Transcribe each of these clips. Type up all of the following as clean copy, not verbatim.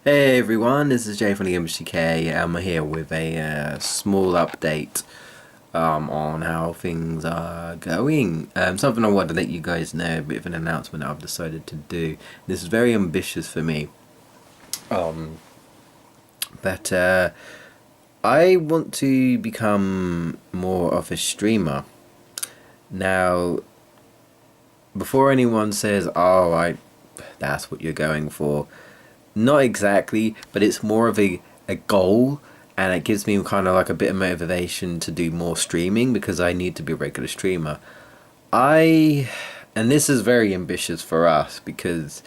Hey everyone, this is Jay from the GameBustersUK. I'm here with a small update on how things are going. Something I wanted to let you guys know, a bit of an announcement I've decided to do. This is very ambitious for me. But I want to become more of a streamer. Now, before anyone says, oh, that's what you're going for. Not exactly, but it's more of a goal, and it gives me kind of like a bit of motivation to do more streaming because I need to be a regular streamer. And this is very ambitious for us because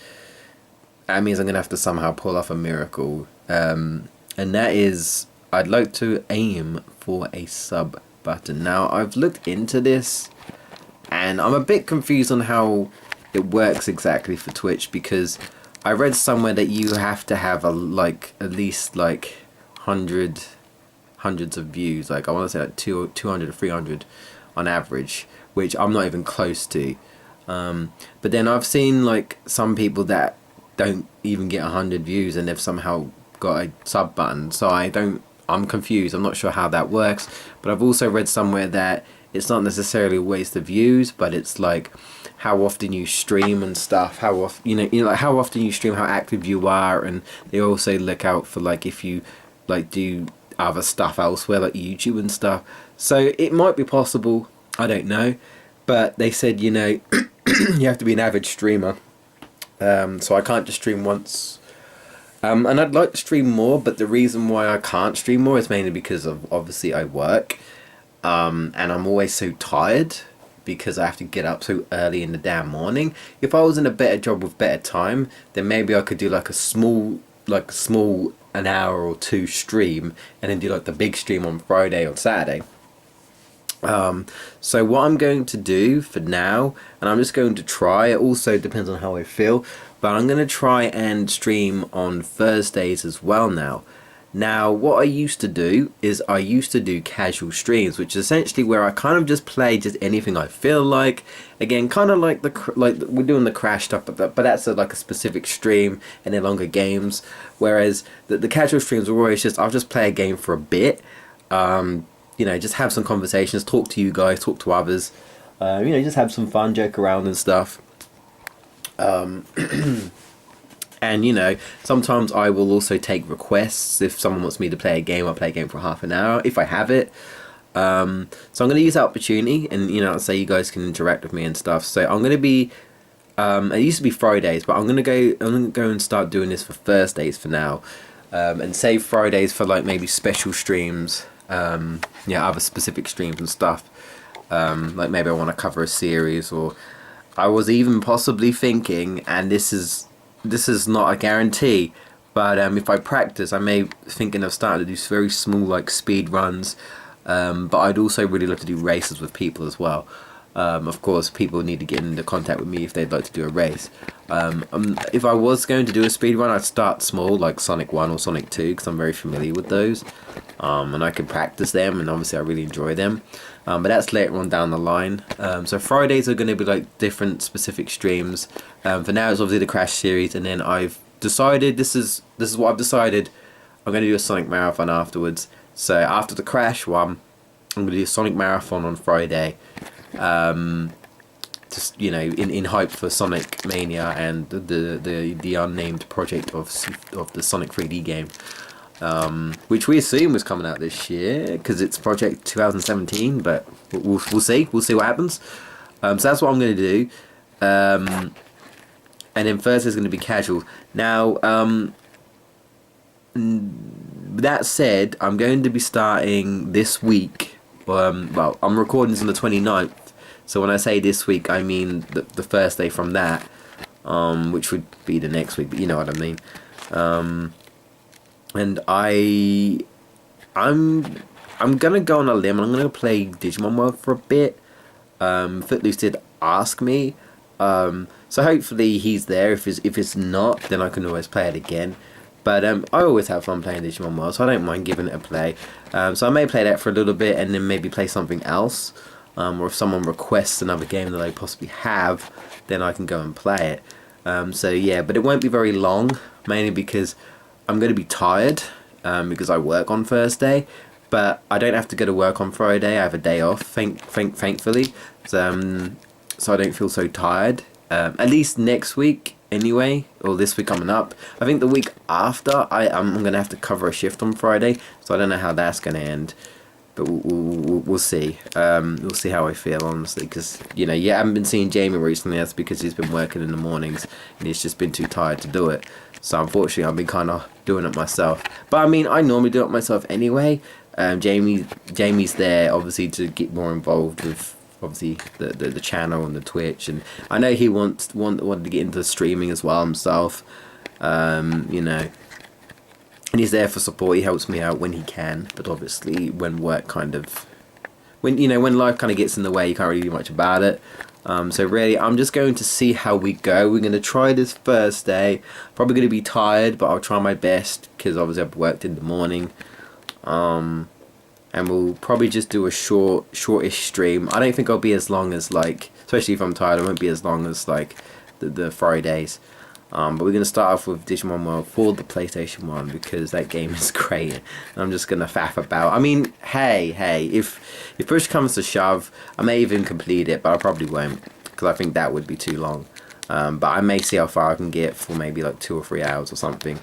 that means I'm going to have to somehow pull off a miracle. And that is, I'd like to aim for a sub button. Now, I've looked into this and I'm a bit confused on how it works exactly for Twitch because I read somewhere that you have to have at least hundreds of views. Like I want to say like 200 or 300 on average, which I'm not even close to. But then I've seen like some people that don't even get 100 views and they've somehow got a sub button. So I'm confused. I'm not sure how that works. But I've also read somewhere that it's not necessarily a waste of views, but it's like how often you stream and stuff, how often like how often you stream, how active you are, and they also look out for like if you like do other stuff elsewhere like YouTube and stuff. So it might be possible, I don't know, but they said you have to be an average streamer, so I can't just stream once. And I'd like to stream more, but the reason why I can't stream more is mainly because of obviously I work, and I'm always so tired because I have to get up so early in the damn morning. If I was in a better job with better time, then maybe I could do like a small an hour or two stream and then do like the big stream on Friday or Saturday. So what I'm going to do for now, and I'm just going to try, it also depends on how I feel, but I'm going to try and stream on Thursdays as well now. Now, what I used to do is I used to do casual streams, which is essentially where I kind of just play just anything I feel like. Again, kind of like we're doing the Crash stuff, but that's like a specific stream and they're longer games. Whereas the casual streams are always just I'll just play a game for a bit, just have some conversations, talk to you guys, talk to others, just have some fun, joke around and stuff. And sometimes I will also take requests. If someone wants me to play a game, I'll play a game for half an hour if I have it. So I'm going to use that opportunity and say you guys can interact with me and stuff. So I'm going to be it used to be Fridays, but I'm going to go and start doing this for Thursdays for now, and save Fridays for like maybe special streams, other specific streams and stuff. Like maybe I want to cover a series, or I was even possibly thinking, and this is not a guarantee, but if I practice, I may thinking of starting to do very small like speed runs, but I'd also really love to do races with people as well. Of course, people need to get into contact with me if they'd like to do a race. If I was going to do a speed run, I'd start small, like Sonic 1 or Sonic 2, because I'm very familiar with those, and I can practice them, and obviously I really enjoy them. But that's later on down the line. So Fridays are going to be like different specific streams. For now, it's obviously the Crash series, and then I've decided this is what I've decided. I'm going to do a Sonic marathon afterwards. So after the Crash one, I'm going to do a Sonic marathon on Friday. Just in hype for Sonic Mania and the unnamed project of the Sonic 3D game. Which we assume was coming out this year because it's Project 2017, but we'll see. We'll see what happens. So that's what I'm going to do. And then Thursday's going to be casual. Now, that said, I'm going to be starting this week. Well, I'm recording this on the 29th. So when I say this week, I mean the first day from that, which would be the next week, but you know what I mean. And I'm gonna go on a limb. I'm gonna play Digimon World for a bit. Footloose did ask me, so hopefully he's there. If it's not, then I can always play it again. But I always have fun playing Digimon World, so I don't mind giving it a play. So I may play that for a little bit and then maybe play something else. Or if someone requests another game that I possibly have, then I can go and play it. So yeah, but it won't be very long, mainly because I'm going to be tired because I work on Thursday, but I don't have to go to work on Friday. I have a day off, thankfully, so I don't feel so tired. At least next week, anyway, or this week coming up. I think the week after, I'm going to have to cover a shift on Friday, so I don't know how that's going to end. But we'll see. We'll see how I feel, honestly, because I haven't been seeing Jamie recently. That's because he's been working in the mornings and he's just been too tired to do it. So unfortunately, I've been kind of doing it myself. But I mean, I normally do it myself anyway. Jamie's there obviously to get more involved with obviously the channel and the Twitch, and I know he wanted to get into streaming as well himself. And he's there for support. He helps me out when he can, but obviously when life kind of gets in the way, you can't really do much about it. So really, I'm just going to see how we go. We're going to try this Thursday. Probably going to be tired, but I'll try my best because obviously I've worked in the morning. And we'll probably just do a shortish stream. I don't think I'll be as long as especially if I'm tired, I won't be as long as the Fridays. But we're going to start off with Digimon World for the PlayStation 1 because that game is great. And I'm just going to faff about. I mean, hey, if push comes to shove, I may even complete it, but I probably won't because I think that would be too long. But I may see how far I can get for maybe 2 or 3 hours or something.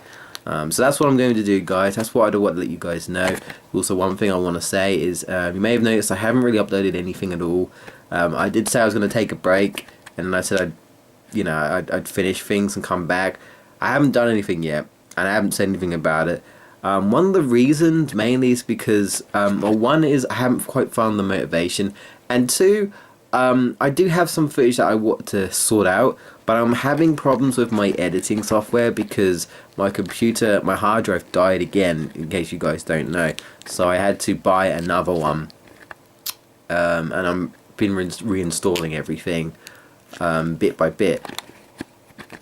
So that's what I'm going to do, guys. That's what I want to let you guys know. Also, one thing I want to say is you may have noticed I haven't really uploaded anything at all. I did say I was going to take a break, and I said I'd finish things and come back. I haven't done anything yet, and I haven't said anything about it. One of the reasons mainly is because one is I haven't quite found the motivation, and two, I do have some footage that I want to sort out, but I'm having problems with my editing software because my hard drive died again, in case you guys don't know. So I had to buy another one, and I'm been reinstalling everything bit by bit.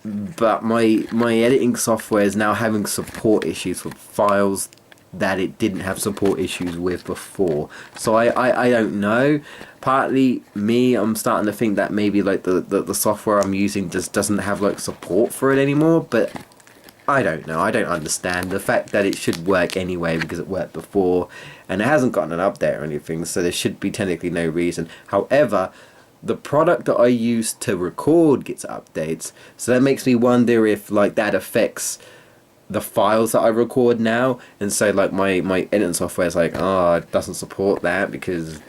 But my editing software is now having support issues with files that it didn't have support issues with before. So I don't know. Partly me, I'm starting to think that maybe the software I'm using just doesn't have support for it anymore, but I don't know. I don't understand the fact that it should work anyway because it worked before and it hasn't gotten an update or anything, so there should be technically no reason. However, the product that I use to record gets updates, so that makes me wonder if that affects the files that I record now, and so my editing software is it doesn't support that because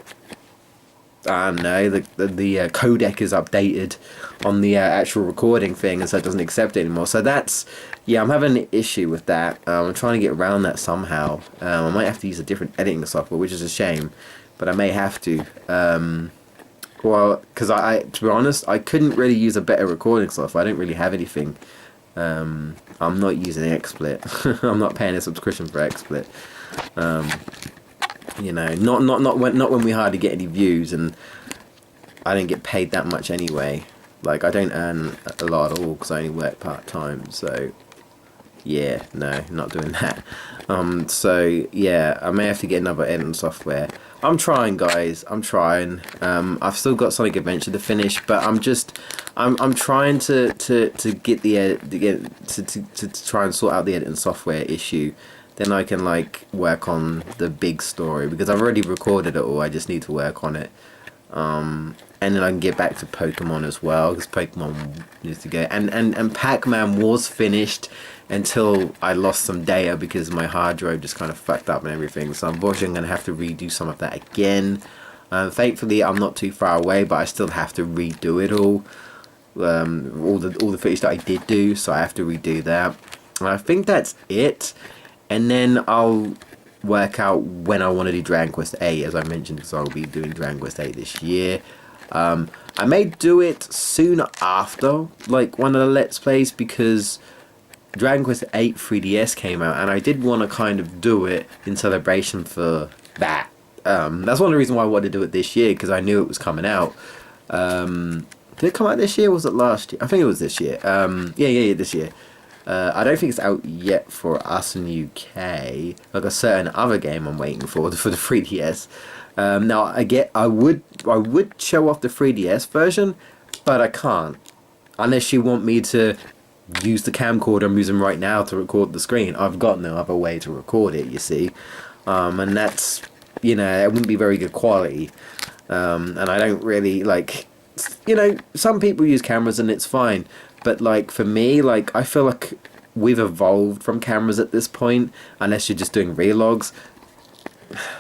I don't know, the codec is updated on the actual recording thing, and so it doesn't accept it anymore. So that's, I'm having an issue with that. I'm trying to get around that somehow. I might have to use a different editing software, which is a shame, but I may have to. Well, because to be honest, I couldn't really use a better recording software. I don't really have anything. I'm not using XSplit. I'm not paying a subscription for XSplit. Not when we hardly get any views, and I don't get paid that much anyway. I don't earn a lot at all because I only work part time. So yeah, no, not doing that. So yeah, I may have to get another editing software. I'm trying, guys. I'm trying. I've still got Sonic Adventure to finish, but I'm trying to get to try and sort out the editing software issue. Then I can work on the big story because I've already recorded it all. I just need to work on it. And then I can get back to Pokemon as well because Pokemon needs to go. And Pac-Man was finished until I lost some data because my hard drive just kind of fucked up and everything. So unfortunately I'm going to have to redo some of that again. Thankfully I'm not too far away, but I still have to redo it all. All the footage that I did do, so I have to redo that. And I think that's it. And then I'll work out when I want to do Dragon Quest 8, as I mentioned, because I'll be doing Dragon Quest 8 this year. I may do it soon after one of the Let's Plays because Dragon Quest 8 3DS came out, and I did want to kind of do it in celebration for that. That's one of the reasons why I wanted to do it this year, because I knew it was coming out. Did it come out this year or was it last year? I think it was this year. Yeah, this year. I don't think it's out yet for us in the UK. A certain other game I'm waiting for the 3DS. Now I would show off the 3DS version, but I can't unless you want me to use the camcorder I'm using right now to record the screen. I've got no other way to record it, you see. And that's, you know, it wouldn't be very good quality. And I don't really, like, you know, some people use cameras and it's fine. But, like, for me, like, I feel like we've evolved from cameras at this point, unless you're just doing vlogs.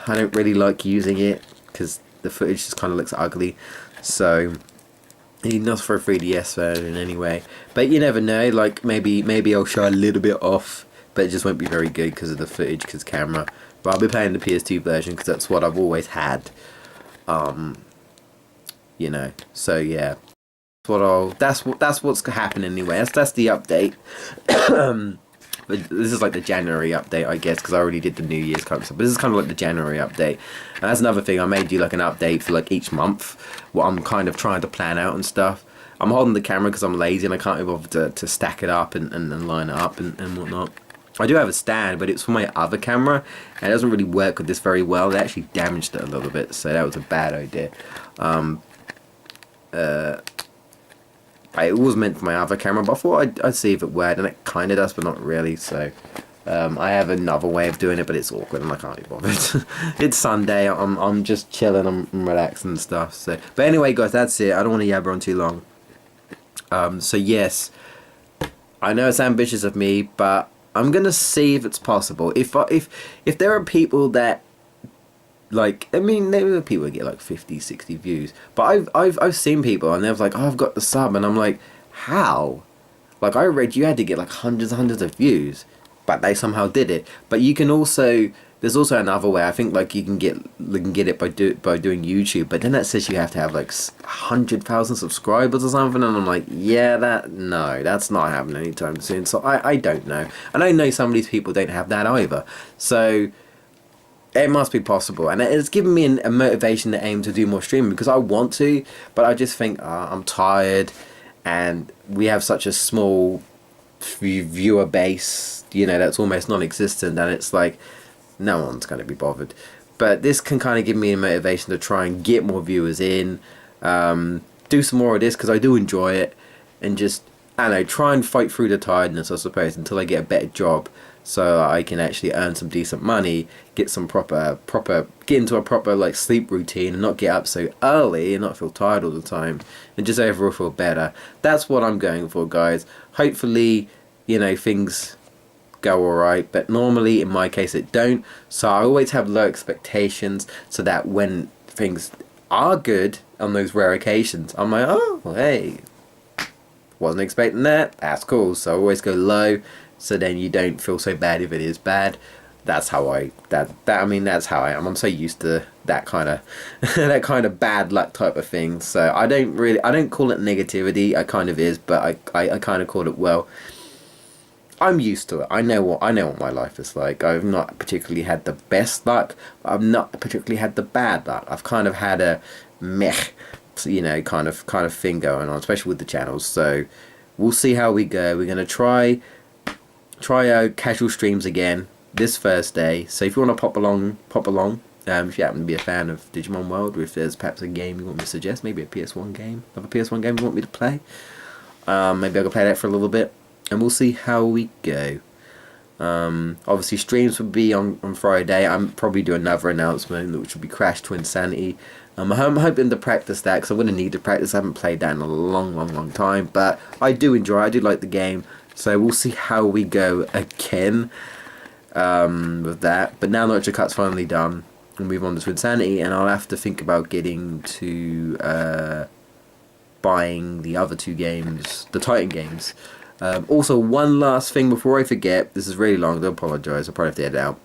I don't really like using it because the footage just kind of looks ugly. So, not for a 3DS version anyway. But you never know, like, maybe I'll show a little bit off, but it just won't be very good because of the footage, because camera. But I'll be playing the PS2 version because that's what I've always had. You know, so yeah. That's what's happening anyway. That's the update. But this is like the January update, I guess, because I already did the New Year's kind of stuff. But this is kind of like the January update. And that's another thing. I may do like an update for like each month, what I'm kind of trying to plan out and stuff. I'm holding the camera because I'm lazy and I can't be bothered to stack it up and line it up and whatnot. I do have a stand, but it's for my other camera, and it doesn't really work with this very well. They actually damaged it a little bit, so that was a bad idea. It was meant for my other camera, but I thought I'd see if it worked, and it kind of does, but not really. So I have another way of doing it, but it's awkward, and I can't be bothered. It's Sunday. I'm just chilling. I'm relaxing and stuff. So, but anyway, guys, that's it. I don't want to yabber on too long. So yes, I know it's ambitious of me, but I'm gonna see if it's possible. If there are people that, like, I mean, there are people that get like 50, 60 views, but I've seen people and they're like, oh, I've got the sub, and I'm like, how? Like, I read you had to get like hundreds of views, but they somehow did it. But you can also, there's also another way. I think like you can get it by doing YouTube, but then that says you have to have like 100,000 subscribers or something, and I'm like, yeah, that's not happening anytime soon. So I don't know, and I know some of these people don't have that either. So it must be possible, and it's given me a motivation to aim to do more streaming, because I want to, but I just think I'm tired, and we have such a small viewer base, you know, that's almost non-existent, and it's like no one's going to be bothered. But this can kind of give me a motivation to try and get more viewers in, do some more of this, because I do enjoy it, and just, I don't know, try and fight through the tiredness, I suppose, until I get a better job, so I can actually earn some decent money, get some proper get into a proper like sleep routine, and not get up so early and not feel tired all the time, and just overall feel better. That's what I'm going for, guys. Hopefully, you know, things go alright, but normally in my case it don't, so I always have low expectations, so that when things are good on those rare occasions, I'm like, oh, hey, wasn't expecting that, that's cool. So I always go low, so then you don't feel so bad if it is bad. That's how that's how I am. I'm so used to that kind of that kind of bad luck type of thing. So I don't call it negativity. I kind of is, but I kind of call it, well, I'm used to it. I know what my life is like. I've not particularly had the best luck. I've not particularly had the bad luck. I've kind of had a meh, you know, kind of thing going on, especially with the channels. So we'll see how we go. We're gonna try out casual streams again this Thursday. So if you want to pop along. If you happen to be a fan of Digimon World, or if there's perhaps a game you want me to suggest, maybe a PS1 game, another PS1 game you want me to play, maybe I can play that for a little bit, and we'll see how we go. Obviously streams will be on Friday. I'm probably do another announcement, which will be Crash to Insanity. I'm hoping to practice that, because I'm going to need to practice. I haven't played that in a long time, but I do enjoy it. I do like the game, so we'll see how we go again with that. But now Nitro Cut's finally done, we'll move on to Insanity, and I'll have to think about getting to buying the other two games, the Titan games. Also, one last thing before I forget, this is really long, I do apologise, I'll probably have to edit it out.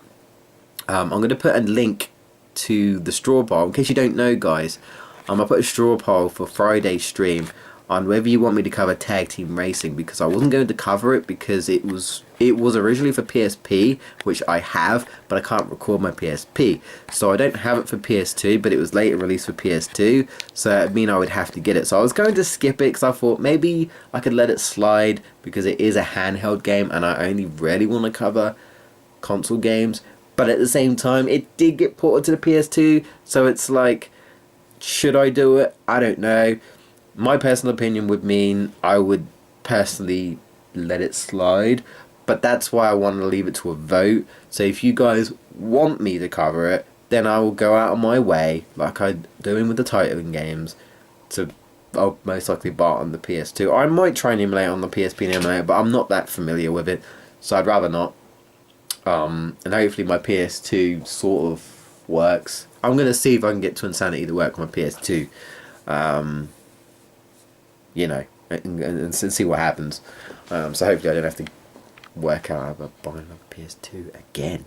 I'm going to put a link to the straw poll, in case you don't know, guys. I'm going to put a straw poll for Friday's stream on whether you want me to cover tag team racing, because I wasn't going to cover it because it was originally for PSP, which I have, but I can't record my PSP, so I don't have it for PS2, but it was later released for PS2, so it mean I would have to get it. So I was going to skip it because I thought maybe I could let it slide, because it is a handheld game and I only really want to cover console games. But at the same time, it did get ported to the PS2, so it's like, should I do it? I don't know. My personal opinion would mean I would personally let it slide. But that's why I want to leave it to a vote. So if you guys want me to cover it, then I will go out of my way, like I'm doing with the Titan games, to I'll most likely buy it on the PS2. I might try and emulate on the PSP and emulator, but I'm not that familiar with it, so I'd rather not. And hopefully my PS2 sort of works. I'm going to see if I can get Twin Sanity to work on my PS2. You know, and see what happens. So hopefully I don't have to work out about buying another PS2 again.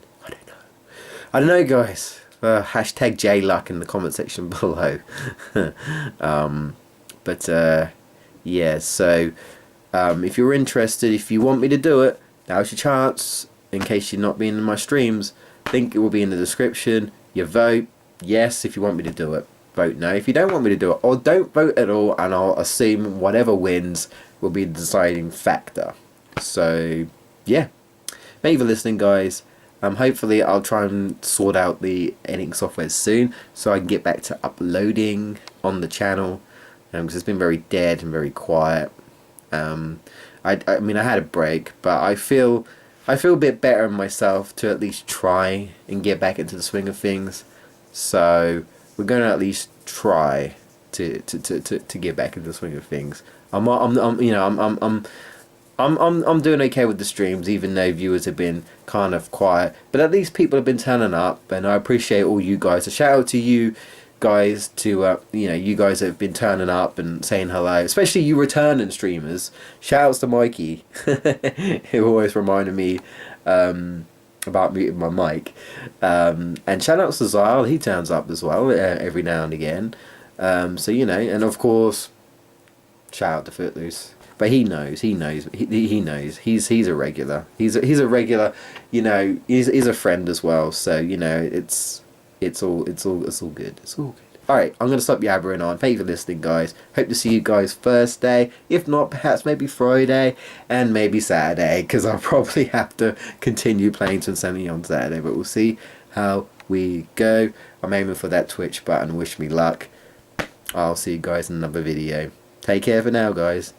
I don't know, guys. Hashtag JLuck in the comment section below. Yeah, so if you're interested, if you want me to do it, now's your chance. In case you're not being in my streams, think it will be in the description. You vote yes if you want me to do it. Vote no if you don't want me to do it, or don't vote at all, and I'll assume whatever wins will be the deciding factor. So yeah, thank you for listening, guys. Hopefully I'll try and sort out the editing software soon, so I can get back to uploading on the channel, because it's been very dead and very quiet. I mean, I had a break, but I feel a bit better in myself to at least try and get back into the swing of things. So we're going to at least try to get back into the swing of things. I'm doing okay with the streams, even though viewers have been kind of quiet. But at least people have been turning up, and I appreciate all you guys. A shout out to you guys, to you guys that have been turning up and saying hello, especially you returning streamers. Shout outs to Mikey, who always reminded me about muting my mic. And shout outs to Zyle, he turns up as well every now and again. So and of course, shout out to Footloose. But he knows. He knows. He's a regular. He's a regular. He's a friend as well. So it's all good. It's all good. All right, I'm gonna stop yabbering on. Thank you for listening, guys. Hope to see you guys Thursday. If not, perhaps maybe Friday and maybe Saturday, because I'll probably have to continue playing Twin Sanity on Saturday. But we'll see how we go. I'm aiming for that Twitch button. Wish me luck. I'll see you guys in another video. Take care for now, guys.